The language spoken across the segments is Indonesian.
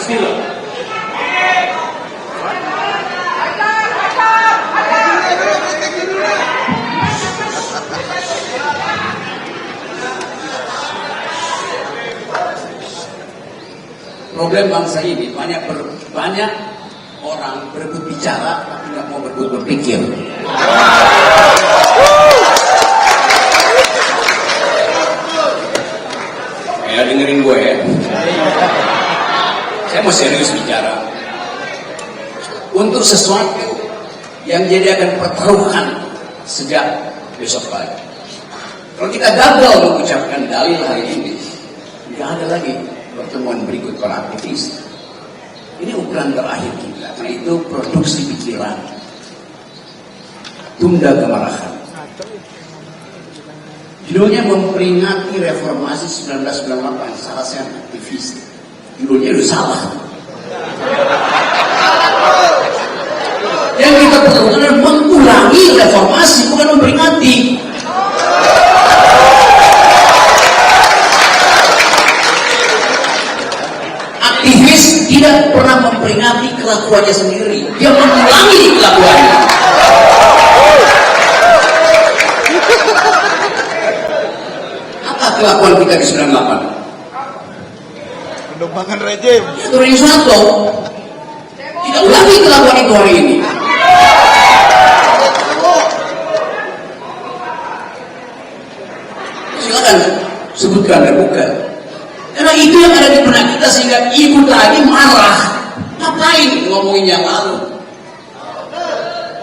Bismillah. Problem bangsa ini banyak orang berebut bicara tapi nggak mau berebut berpikir. Ya dengerin gue ya. Saya mau serius bicara. Untuk sesuatu yang jadi akan pertaruhan sejak besok pagi. Kalau kita gagal mengucapkan dalil hari ini, nggak ada lagi pertemuan berikut para aktivis. Ini ukuran terakhir kita. Nah itu produksi pikiran. Tunda kemarahan. Judulnya memperingati reformasi 1998. Salah saya aktivis. Judulnya udah salah. Yang kita perlukan adalah mengulangi reformasi, bukan memperingati. Aktivis tidak pernah memperingati kelakuannya sendiri, dia mengulangi kelakuannya. Apa kelakuan kita di 98? Pengembangan rejim. Turun Soeharto. Kita ulangi kelakuan itu hari ini. Silakan sebutkan dan bukan. Karena itu yang ada di benak kita sehingga ibu tadi marah. Ngapain ngomongin yang lalu?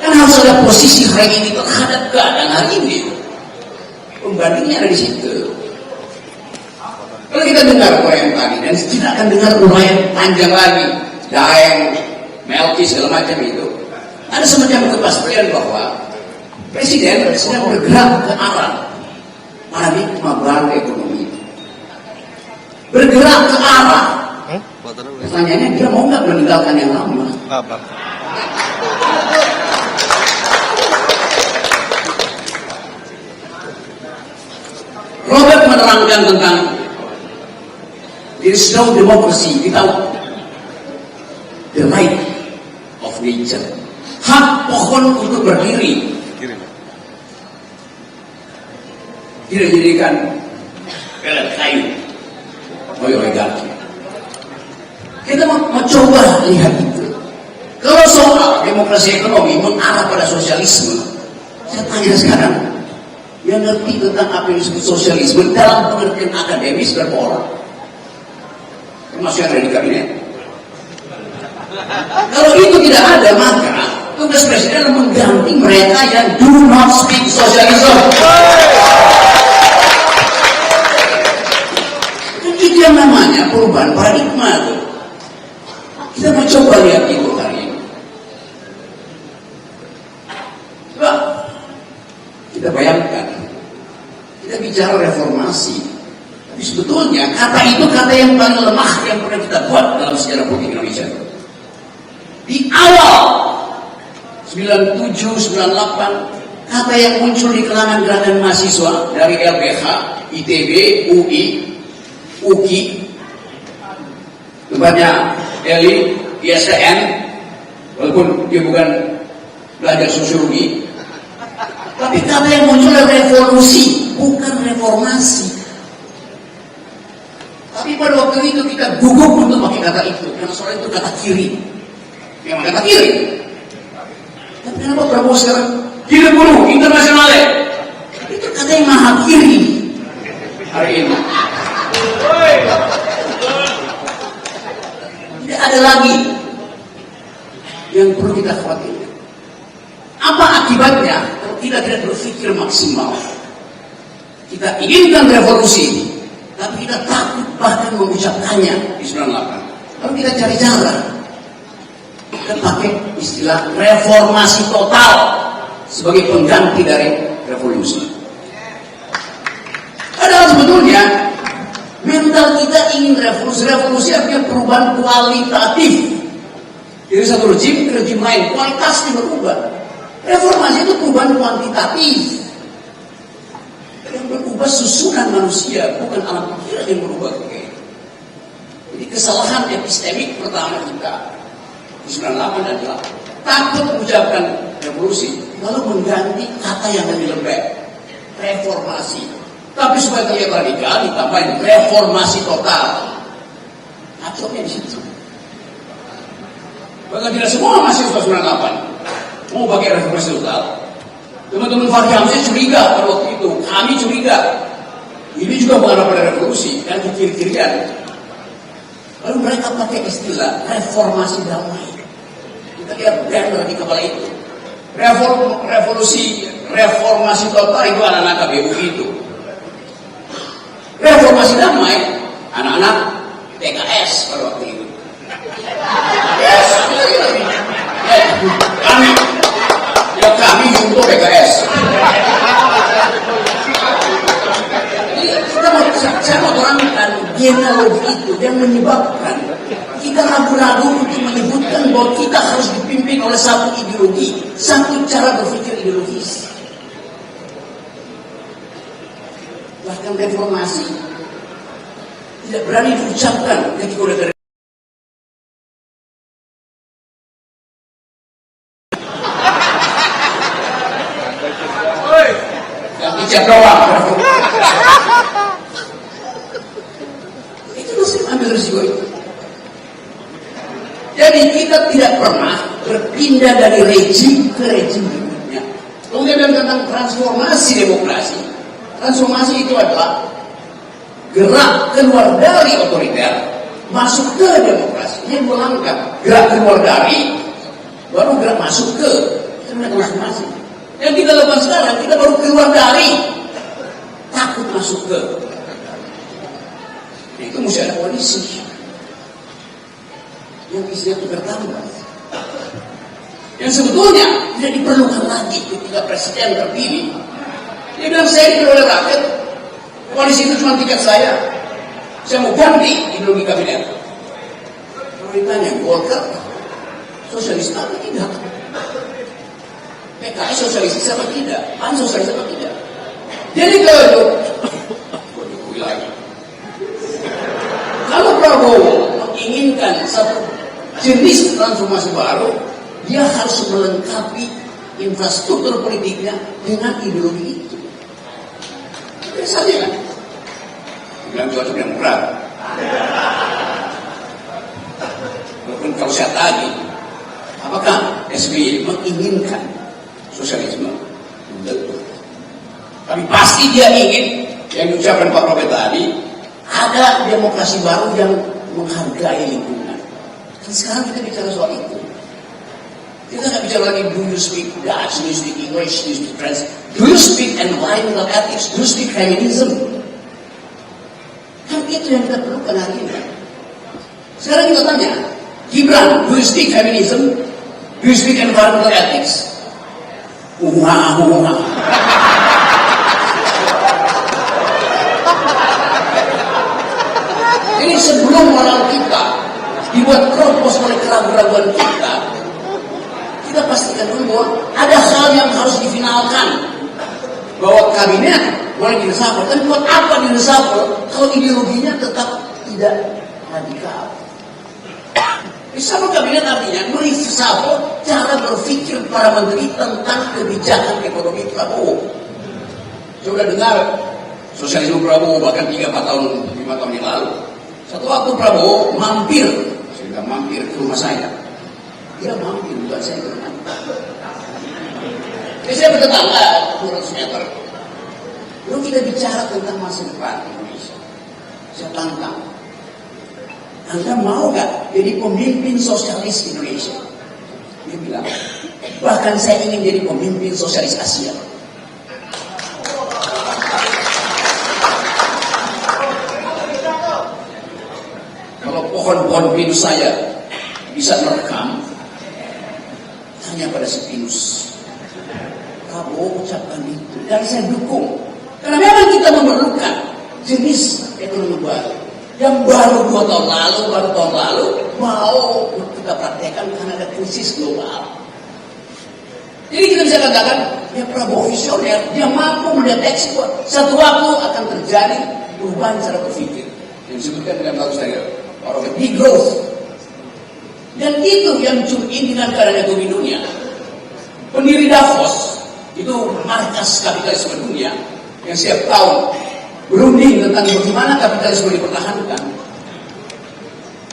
Kan harus ada posisi hari ini terhadap keadaan hari ini. Pembandingnya ada di situ. Kalau kita dengar uraian tadi dan tidak akan dengar uraian panjang lagi, Daeng, Melki segala macam itu, ada semacam kepastian bahwa Presiden sedang bergerak ke arah paradigma baru ekonomi. Bergerak ke arah. Pertanyaannya dia mau nggak meninggalkan yang lama? Apa? Robert menerangkan tentang there is no democracy without the right of nature. Hak pohon untuk berdiri. Tidak dijadikan pelet kayu. Oligarki. Kita mau coba lihat itu. Kalau soal demokrasi ekonomi mengarah pada sosialisme, saya tanya sekarang, yang ngerti tentang apa yang disebut sosialisme dalam pengertian akademis berapa orang? Termasuk yang ada di kabinet. Kalau itu tidak ada, maka tugas presiden adalah mengganti mereka yang do not speak socialism. Itu yang namanya perubahan paradigma itu. Kita mau coba lihat itu hari ini. Coba kita bayangkan, kita bicara reformasi, tapi sebetulnya kata itu kata yang paling lemah yang pernah kita buat dalam sejarah politik Indonesia. Di awal 97, 98, kata yang muncul di kalangan gerakan mahasiswa dari LBH, ITB, UI, UKI, tempatnya Eli, ISDN, walaupun dia bukan belajar sosiologi, tapi kata yang muncul adalah revolusi, bukan reformasi. Tapi pada waktu itu kita gugup untuk pakai kata itu, karena soal itu kata kiri. Memang kata kiri. Tapi kenapa Prabowo sekarang kiri buruh internasional? Itu kata yang maha kiri hari ini. Tidak ada lagi yang perlu kita khawatirkan. Apa akibatnya kalau kita tidak berpikir maksimal? Kita inginkan revolusi, tapi kita takut bahkan mengucapkannya di 98. Lalu kita cari cara. Kita pakai istilah reformasi total sebagai pengganti dari revolusi. Padahal sebetulnya mental kita ingin revolusi. Revolusi artinya perubahan kualitatif. Dari satu rejim ke rejim lain, kualitasnya berubah. Reformasi itu perubahan kuantitatif. Yang berubah susunan manusia, bukan alam pikiran yang berubah. Jadi kesalahan epistemik pertama kita di 98 adalah takut mengucapkan revolusi lalu mengganti kata yang lebih lembek, reformasi. Tapi supaya terlihat radikal ditambahin reformasi total. Akhirnya di situ. Bahkan tidak semua mahasiswa 98 mau pakai reformasi total. Teman-teman Fahri Hamzah curiga pada waktu itu, kami curiga. Ini juga mengarah pada revolusi dan kekiri-kirian. Lalu mereka pakai istilah reformasi damai. Kita lihat banner di kepala itu. Reformasi total itu anak-anak KBU itu. Reformasi damai, anak-anak PKS pada waktu itu. Yes, kami untuk PKS. Saya mau terangkan genealogi itu yang menyebabkan kita ragu-ragu untuk menyebutkan bahwa kita harus dipimpin oleh satu ideologi, satu cara berpikir ideologis. Bahkan reformasi tidak berani diucapkan ketika udah dari yang dicap doang. Itu mesti ambil risiko itu. Jadi kita tidak pernah berpindah dari rejim ke rejim berikutnya. Kemudian tentang transformasi demokrasi. Transformasi itu adalah gerak keluar dari otoriter masuk ke demokrasi. Ini dua langkah. Gerak keluar dari baru gerak masuk ke transformasi. Yang kita lakukan sekarang kita baru keluar dari takut masuk ke. Itu mesti ada koalisi yang isinya itu bertambah. Yang sebetulnya tidak diperlukan lagi ketika presiden terpilih. Dia bilang saya dipilih oleh rakyat. Koalisi itu cuma tiket saya. Saya mau ganti ideologi kabinet. Kalau ditanya Golkar sosialis apa tidak? PKS sosialis apa tidak? PAN sosialis apa tidak? Jadi kalau Prabowo menginginkan satu jenis transformasi baru, dia harus melengkapi infrastruktur politiknya dengan ideologi itu. Biasanya kan? Bilang cocok yang berat. Walaupun kalau saya tadi, apakah SBY menginginkan sosialisme? Betul. Tapi pasti dia ingin yang diucapkan Pak Robert tadi, ada demokrasi baru yang menghargai lingkungan. Dan sekarang kita bicara soal itu. Kita nggak bicara lagi do you speak Dutch, do you speak English, do you speak French, do you speak environmental ethics, do you speak feminism. Kan itu yang kita perlukan hari ini. Sekarang kita tanya, Gibran, do you speak feminism, do you speak environmental ethics? Jadi sebelum moral kita dibuat kropos oleh keraguan-keraguan kita pastikan dulu bahwa ada hal yang harus difinalkan. Bahwa kabinet boleh diresapel, tapi buat apa diresapel kalau ideologinya tetap tidak radikal? Resapel kabinet artinya meresapel cara berpikir para menteri tentang kebijakan ekonomi Prabowo. Sudah dengar sosialisme Prabowo bahkan 5 tahun yang lalu. Satu waktu Prabowo mampir ke rumah saya. Dia mampir, bukan saya bermain. Jadi saya bertetangga 200 meter. Lalu kita bicara tentang masa depan Indonesia. Saya tantang. Anda mau gak jadi pemimpin sosialis Indonesia? Dia bilang, bahkan saya ingin jadi pemimpin sosialis Asia. Kalau pohon-pohon pinus saya bisa merekam, tanya pada si pinus. Prabowo ucapkan itu, dan saya dukung. Karena memang kita memerlukan jenis ekonomi baru. Yang baru 2 tahun lalu, mau kita praktekkan karena ada krisis global. Jadi kita bisa katakan, ya Prabowo visioner, dia mampu mendeteksi bahwa satu waktu akan terjadi perubahan cara berpikir. Yang disebutkan dalam bagus tadi, orang degrowth. Dan itu yang intikan keadaan ekonomi dunia. Pendiri Davos itu markas kapitalisme dunia yang setiap tahun berunding tentang bagaimana kapitalisme dipertahankan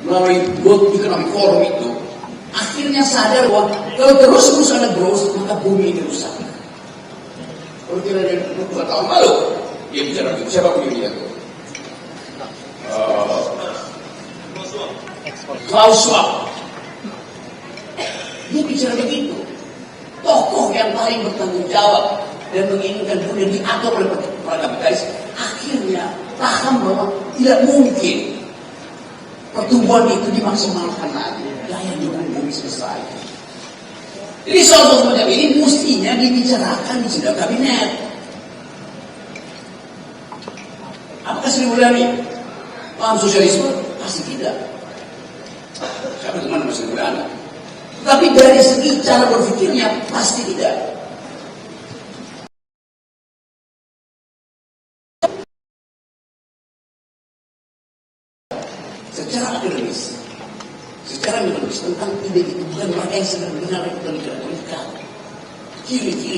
melalui World Economic Forum itu, akhirnya sadar bahwa kalau terus ada growth maka bumi ini rusak. Kalau kita dari 2 tahun lalu dia bicara itu, siapa pendirinya itu? Klaus Schwab. Dia bicara begitu. Tokoh yang paling bertanggung jawab dan menginginkan dunia diatur oleh para kapitalis akhirnya paham bahwa tidak mungkin pertumbuhan itu dimaksimalkan lagi. Daya dukung bumi selesai. Jadi soal semacam ini mestinya dibicarakan di sidang kabinet. Apakah Sri Mulyani paham sosialisme? Pasti tidak. Siapa teman Sri Mulyani? Tapi dari segi cara berpikirnya pasti tidak. Secara akademis, secara metodis tentang ide itu bukan mereka yang sedang mendengar itu mereka. Kiri, dia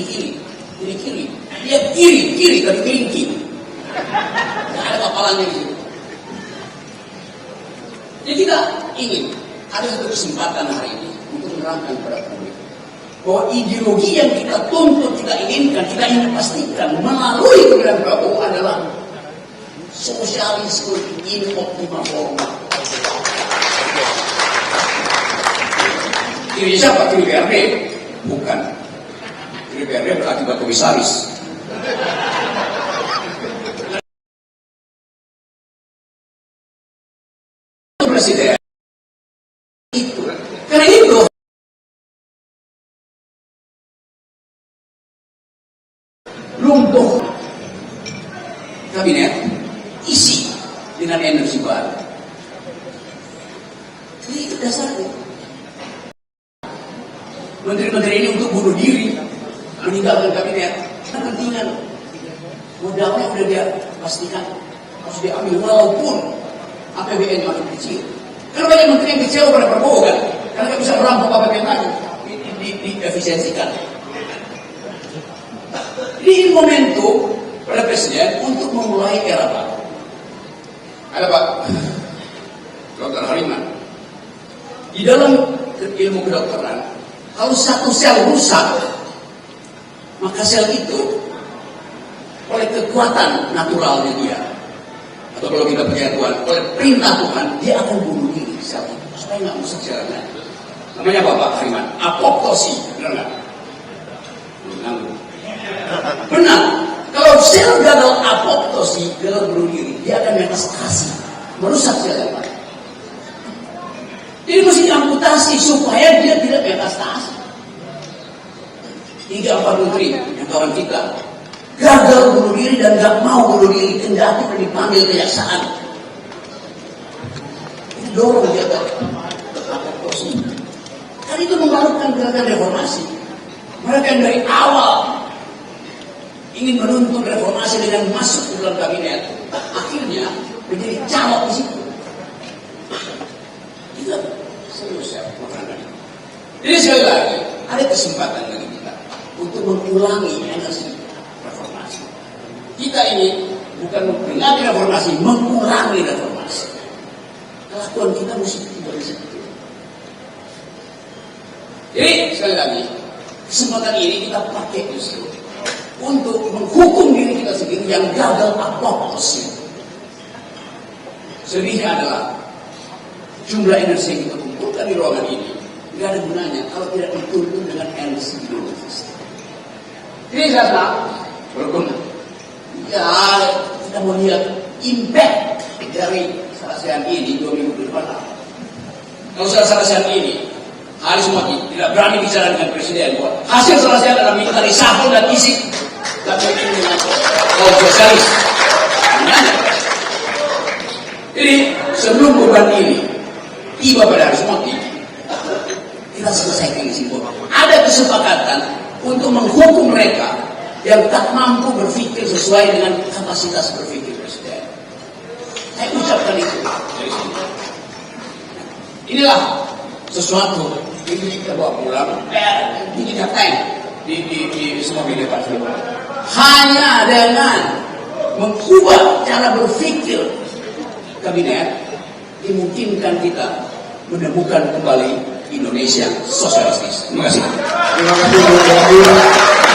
kiri tapi kelingki. Tidak ada kapalannya di situ. Jadi kita ingin ada satu kesempatan hari ini untuk menerangkan kepada publik bahwa ideologi yang kita tuntut, kita inginkan, kita ingin pastikan melalui pemilihan Prabowo adalah sosialisme in optima forma. Kiri siapa? Kiri BRD? Bukan. Kiri BRD berakibat komisaris. Presiden itu karena itu runtuh kabinet isi dengan energi baru. Jadi itu dasarnya. Menteri-menteri ini untuk bunuh diri, meninggalkan kabinet, kepentingan modalnya sudah dia pastikan harus diambil walaupun APBN makin kecil. Karena banyak menteri yang kecewa pada Prabowo kan, karena nggak bisa merampok APBN lagi, diefisiensikan. Ini momentum pada presiden untuk memulai era baru. Ada Pak Dr. Hariman. Di dalam ilmu kedokteran, kalau satu sel rusak, maka sel itu oleh kekuatan naturalnya dia, atau kalau kita percaya Tuhan, oleh perintah Tuhan, dia akan bunuh diri sel itu supaya nggak rusak selnya. Namanya apa Pak Hariman? Apoptosi, benar nggak? Benar. Kalau sel gagal apoptosi, gagal bunuh diri, dia akan metastasi, merusak sel yang lain. Jadi mesti diamputasi supaya dia tidak metastasi. 3-4 menteri yang kawan kita gagal bunuh diri dan gak mau bunuh diri, kendati dipanggil kejaksaan. Itu dorong dia ke apoptosi. Kan itu melakukan gerakan reformasi. Mereka yang dari awal ingin menuntut reformasi dengan masuk ke dalam kabinet, akhirnya menjadi calon di situ. Itu serius ya, makanya. Jadi sekali lagi ada kesempatan bagi kita untuk mengulangi energi reformasi. Kita ini bukan memperingati reformasi, mengulangi reformasi. Kelakuan kita mesti tidak seperti itu. Jadi sekali lagi kesempatan ini kita pakai justru untuk menghukum diri kita sendiri yang gagal apoptosi. Sedihnya adalah jumlah energi yang kita kumpulkan di ruangan ini tidak ada gunanya kalau tidak dituntun dengan energi ideologis. Jadi saya walaupun ya kita mau lihat impact dari selesaian ini 2 minggu ke depan. Kalau selesaian ini hari semua tidak berani bicara dengan presiden bahwa hasil selesaian adalah minta reshuffle dan isi KPU dengan kaum sosialis. Jadi sebelum beban ini tiba pada hari semua kita selesaikan isi bahwa ada kesepakatan untuk menghukum mereka yang tak mampu berpikir sesuai dengan kapasitas berpikir presiden. Saya ucapkan itu dari sini. Inilah sesuatu ini kita bawa pulang, dikatain di semua media pasti. Hanya dengan mengubah cara berpikir kabinet dimungkinkan kita menemukan kembali Indonesia sosialistis. Terima kasih. Terima kasih.